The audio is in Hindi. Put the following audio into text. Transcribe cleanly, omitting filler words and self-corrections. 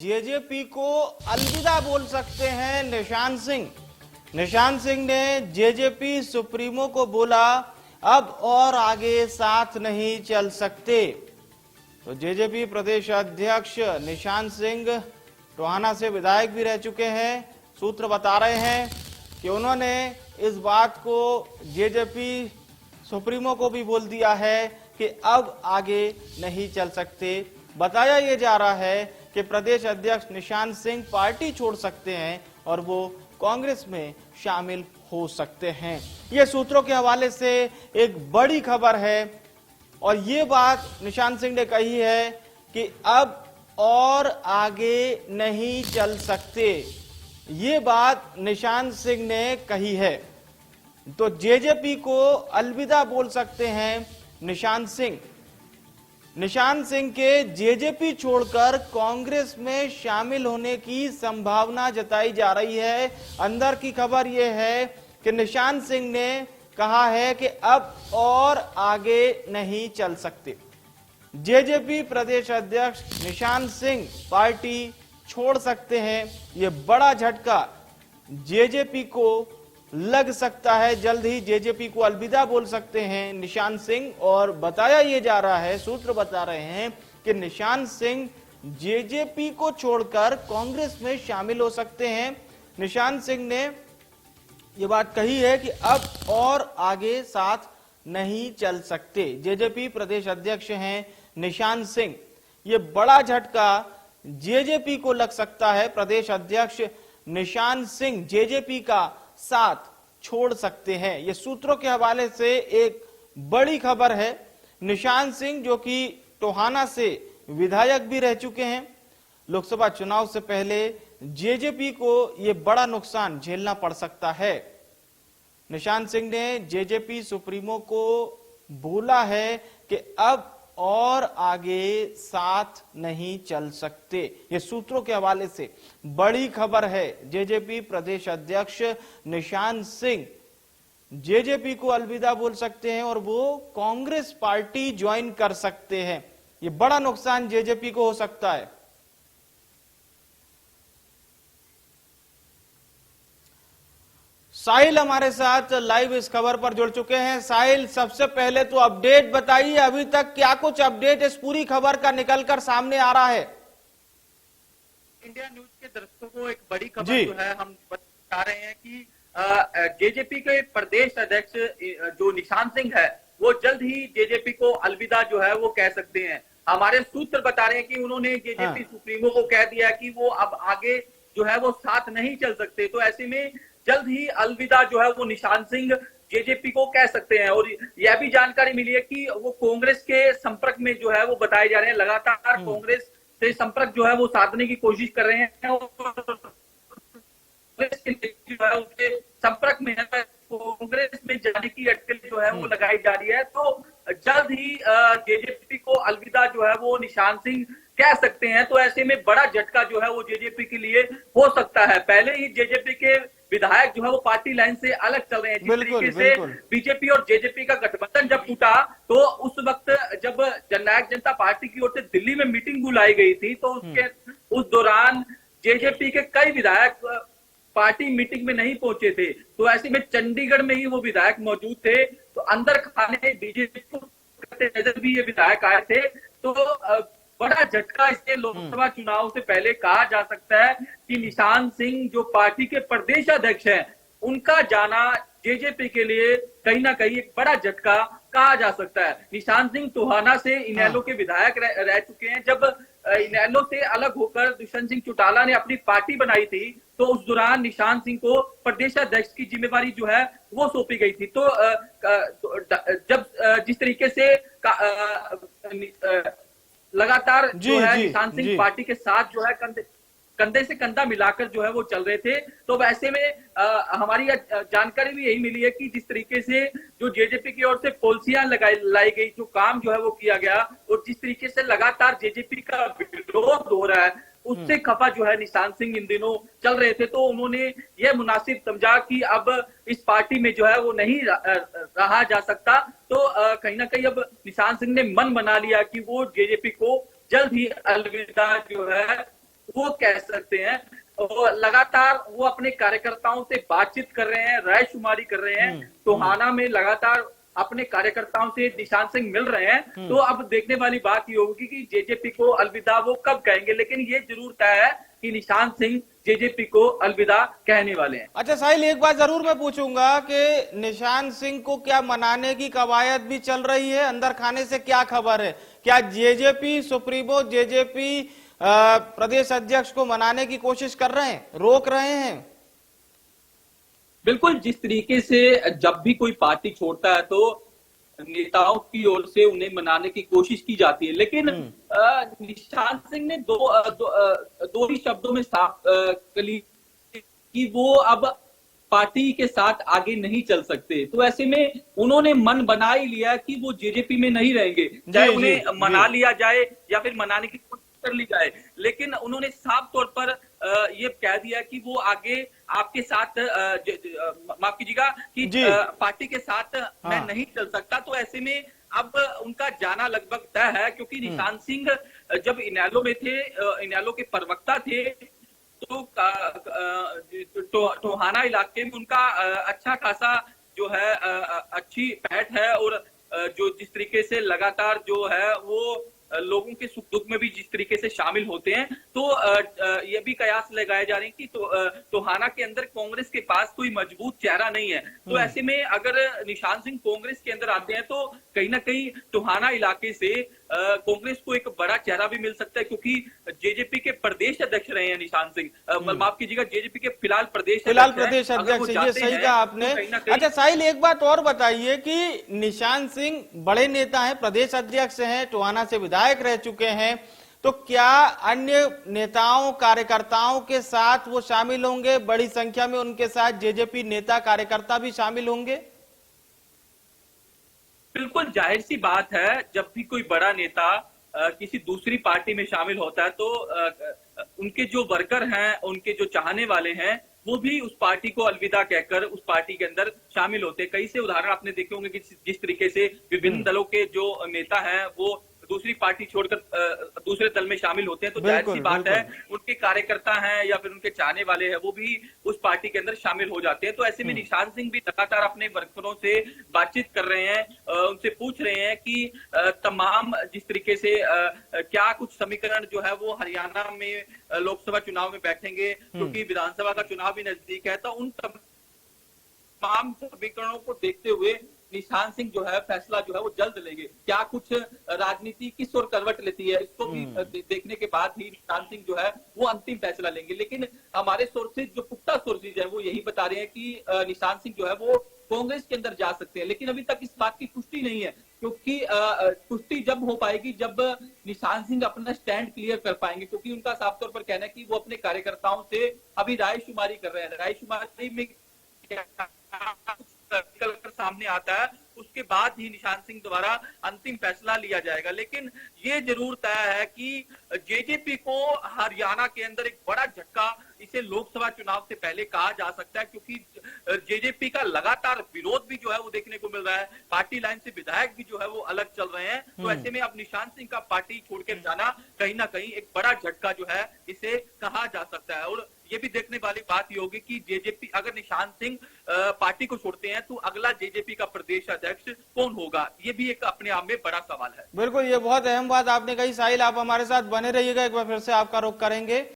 जेजेपी को अलविदा बोल सकते हैं निशान सिंह। निशान सिंह ने जेजेपी सुप्रीमो को बोला अब और आगे साथ नहीं चल सकते। तो जेजेपी प्रदेश अध्यक्ष निशान सिंह टोहाना से विधायक भी रह चुके हैं। सूत्र बता रहे हैं कि उन्होंने इस बात को जेजेपी सुप्रीमो को भी बोल दिया है कि अब आगे नहीं चल सकते। बताया यह जा रहा है कि प्रदेश अध्यक्ष निशान सिंह पार्टी छोड़ सकते हैं और वो कांग्रेस में शामिल हो सकते हैं। ये सूत्रों के हवाले से एक बड़ी खबर है और ये बात निशान सिंह ने कही है कि अब और आगे नहीं चल सकते। ये बात निशान सिंह ने कही है। तो जेजेपी को अलविदा बोल सकते हैं निशान सिंह। निशान सिंह के जेजेपी छोड़कर कांग्रेस में शामिल होने की संभावना जताई जा रही है। अंदर की खबर यह है कि निशान सिंह ने कहा है कि अब और आगे नहीं चल सकते। जेजेपी प्रदेश अध्यक्ष निशान सिंह पार्टी छोड़ सकते हैं। यह बड़ा झटका जेजेपी को लग सकता है। जल्द ही जेजेपी को अलविदा बोल सकते हैं निशान सिंह। और बताया यह जा रहा है, सूत्र बता रहे हैं कि निशान सिंह जेजेपी को छोड़कर कांग्रेस में शामिल हो सकते हैं। निशान सिंह ने यह बात कही है कि अब और आगे साथ नहीं चल सकते। जेजेपी प्रदेश अध्यक्ष हैं निशान सिंह। यह बड़ा झटका जेजेपी को लग सकता है। प्रदेश अध्यक्ष निशान सिंह जेजेपी का साथ छोड़ सकते हैं। यह सूत्रों के हवाले से एक बड़ी खबर है। निशान सिंह जो कि टोहाना से विधायक भी रह चुके हैं, लोकसभा चुनाव से पहले जेजेपी को यह बड़ा नुकसान झेलना पड़ सकता है। निशान सिंह ने जेजेपी सुप्रीमो को बोला है कि अब और आगे साथ नहीं चल सकते। ये सूत्रों के हवाले से बड़ी खबर है। जेजेपी प्रदेश अध्यक्ष निशान सिंह जेजेपी को अलविदा बोल सकते हैं और वो कांग्रेस पार्टी ज्वाइन कर सकते हैं। ये बड़ा नुकसान जेजेपी को हो सकता है। साहिल हमारे साथ लाइव इस खबर पर जुड़ चुके हैं। साहिल, सबसे पहले तो अपडेट बताइए, अभी तक क्या कुछ अपडेट इस पूरी खबर का निकलकर सामने आ रहा है? इंडिया न्यूज के दर्शकों को एक बड़ी खबर जो है हम बता रहे हैं कि जेजेपी के प्रदेश अध्यक्ष जो निशान सिंह है वो जल्द ही जेजेपी को अलविदा जो है वो कह सकते हैं। हमारे सूत्र बता रहे हैं कि उन्होंने जेजेपी सुप्रीमो को कह दिया कि वो अब आगे जो है वो साथ नहीं चल सकते। तो ऐसे में जल्द ही अलविदा जो है वो निशान सिंह जेजेपी को कह सकते हैं। और यह भी जानकारी मिली है कि वो कांग्रेस के संपर्क में जो है वो बताए जा रहे हैं। लगातार कांग्रेस से संपर्क जो है वो साधने की कोशिश कर रहे हैं और कांग्रेस के नेता जो है उनके संपर्क में है। कांग्रेस में जाने की अटकल जो है वो लगाई जा रही है। तो जल्द ही जेजेपी को अलविदा जो है वो निशान सिंह कह सकते हैं। तो ऐसे में बड़ा झटका जो है वो जेजेपी के लिए हो सकता है। पहले ही जेजेपी के विधायक जो है वो पार्टी लाइन से अलग चल रहे हैं। जिस तरीके से बीजेपी और जेजेपी का गठबंधन जब टूटा तो उस वक्त जब जननायक जनता पार्टी की ओर से दिल्ली में मीटिंग बुलाई गई थी तो उस दौरान जेजेपी के कई विधायक पार्टी मीटिंग में नहीं पहुंचे थे। तो ऐसे में चंडीगढ़ में ही वो विधायक मौजूद थे। तो अंदर खाने बीजेपी को करते नजर भी ये विधायक आए थे। तो बड़ा झटका इससे लोकसभा चुनाव से पहले कहा जा सकता है कि निशान सिंह जो पार्टी के प्रदेश अध्यक्ष हैं उनका जाना जेजेपी के लिए कहीं ना कहीं एक बड़ा झटका कहा जा सकता है। निशान सिंह टोहाना से इनेलो के विधायक रह चुके हैं। जब इनेलो से अलग होकर दुष्यंत सिंह चौटाला ने अपनी पार्टी बनाई थी तो उस दौरान निशान सिंह को प्रदेश अध्यक्ष की जिम्मेवारी जो है वो सौंपी गई थी। तो जब जिस तरीके से लगातार जो है निशान सिंह पार्टी के साथ जो है कंधे से कंधा मिलाकर जो है वो चल रहे थे। तो वैसे में हमारी जानकारी भी यही मिली है कि जिस तरीके से जो जेजेपी की ओर से पॉलिसियां लाई गई, जो काम जो है वो किया गया और जिस तरीके से लगातार जेजेपी का विरोध हो रहा है उससे खफा जो है निशान सिंह इन दिनों चल रहे थे। तो उन्होंने यह मुनासिब समझा कि अब इस पार्टी में जो है वो नहीं रहा जा सकता। तो कहीं ना कहीं अब निशान सिंह ने मन बना लिया कि वो जेजेपी को जल्द ही अलविदा जो है वो कह सकते हैं। और लगातार वो अपने कार्यकर्ताओं से बातचीत कर रहे हैं, रायशुमारी कर रहे हैं। टोहाना में लगातार अपने कार्यकर्ताओं से निशान सिंह मिल रहे हैं। तो अब देखने वाली बात ये होगी कि जेजेपी को अलविदा वो कब कहेंगे, लेकिन ये जरूर तय है कि निशान सिंह जेजेपी को अलविदा कहने वाले हैं। अच्छा साहिल, एक बात जरूर मैं पूछूंगा कि निशान सिंह को क्या मनाने की कवायद भी चल रही है? अंदर खाने से क्या खबर है? क्या जेजेपी सुप्रीमो, जेजेपी प्रदेश अध्यक्ष को मनाने की कोशिश कर रहे हैं, रोक रहे हैं? बिल्कुल, जिस तरीके से जब भी कोई पार्टी छोड़ता है तो नेताओं की ओर से उन्हें मनाने की कोशिश की जाती है, लेकिन निशान सिंह ने दो ही शब्दों में साफ कही कि वो अब पार्टी के साथ आगे नहीं चल सकते। तो ऐसे में उन्होंने मन बना ही लिया कि वो जेजेपी में नहीं रहेंगे, चाहे उन्हें मना लिया जाए या फिर मनाने की कोशिश कर ली जाए, लेकिन उन्होंने साफ तौर पर ये कह दिया कि वो आगे आपके साथ माफ कीजिएगा कि पार्टी के साथ मैं नहीं चल सकता। तो ऐसे में अब उनका जाना लगभग तय है, क्योंकि निशान सिंह जब इनेलो में थे, इनेलो के प्रवक्ता थे, तो टोहाना इलाके में उनका अच्छा खासा जो है अच्छी पैठ है। और जो जिस तरीके से लगातार जो है वो लोगों के सुख दुख में भी जिस तरीके से शामिल होते हैं, तो ये भी कयास लगाए जा रहे हैं कि टोहाना के अंदर कांग्रेस के पास कोई मजबूत चेहरा नहीं है। तो ऐसे में अगर निशान सिंह कांग्रेस के अंदर आते हैं तो कहीं ना कहीं टोहाना इलाके से कांग्रेस को एक बड़ा चेहरा भी मिल सकता है, क्योंकि जेजेपी के प्रदेश अध्यक्ष रहे हैं निशान सिंह, माफ कीजिएगा जेजेपी के फिलहाल प्रदेश अध्यक्ष। ये सही कहा आपने। अच्छा साहिल, एक बात और बताइए कि निशान सिंह बड़े नेता हैं, प्रदेश अध्यक्ष हैं, टोहाना से विधायक रह चुके हैं, तो क्या अन्य नेताओं कार्यकर्ताओं के साथ वो शामिल होंगे? बड़ी संख्या में उनके साथ जेजेपी नेता कार्यकर्ता भी शामिल होंगे? बिल्कुल जाहिर सी बात है, जब भी कोई बड़ा नेता किसी दूसरी पार्टी में शामिल होता है तो उनके जो वर्कर हैं, उनके जो चाहने वाले हैं, वो भी उस पार्टी को अलविदा कहकर उस पार्टी के अंदर शामिल होते हैं। कई से उदाहरण आपने देखे होंगे कि जिस तरीके से विभिन्न दलों के जो नेता हैं वो दूसरी पार्टी छोड़कर दूसरे दल में शामिल होते हैं। तो जाहिर सी बात है, उनके कार्यकर्ता हैं या फिर उनके चाहने वाले हैं, वो भी उस पार्टी के अंदर शामिल हो जाते हैं। तो ऐसे में निशान सिंह भी लगातार अपने वर्करों से बातचीत कर रहे हैं, उनसे पूछ रहे हैं कि तमाम जिस तरीके से क्या कुछ समीकरण जो है वो हरियाणा में लोकसभा चुनाव में बैठेंगे, क्योंकि विधानसभा का चुनाव भी नजदीक है। तो उन तमाम समीकरणों को देखते हुए निशान सिंह जो है फैसला जो है वो जल्द लेंगे। क्या कुछ राजनीति किस ओर करवट लेती है, इसको भी देखने के बाद ही निशान सिंह जो है वो अंतिम फैसला लेंगे। लेकिन हमारे सोर्सेज, जो पुख्ता सोर्सेज है, वो यही बता रहे हैं कि निशान सिंह जो है वो कांग्रेस के अंदर जा सकते हैं। लेकिन अभी तक इस बात की पुष्टि नहीं है, क्योंकि पुष्टि जब हो पाएगी जब निशान सिंह अपना स्टैंड क्लियर कर पाएंगे, क्योंकि उनका साफ तौर पर कहना है कि वो अपने कार्यकर्ताओं से अभी रायशुमारी कर रहे हैं। रायशुमारी में निकल कर सामने आता है, उसके बाद ही निशान सिंह द्वारा अंतिम फैसला लिया जाएगा। लेकिन ये जरूर तय है कि जेजेपी को हरियाणा के अंदर एक बड़ा झटका इसे लोकसभा चुनाव से पहले कहा जा सकता है, क्योंकि जेजेपी का लगातार विरोध भी जो है वो देखने को मिल रहा है। पार्टी लाइन से विधायक भी जो है वो अलग चल रहे हैं। तो ऐसे में अब निशान सिंह का पार्टी छोड़कर जाना कहीं ना कहीं एक बड़ा झटका जो है इसे कहा जा सकता है। और ये भी देखने वाली बात ये होगी कि जेजेपी, अगर निशान सिंह पार्टी को छोड़ते हैं तो अगला जेजेपी का प्रदेश अध्यक्ष कौन होगा, ये भी एक अपने आप में बड़ा सवाल है। बिल्कुल, ये बहुत अहम बात आपने कही साहिल। आप हमारे साथ बने रहिएगा, एक बार फिर से आपका रुख करेंगे।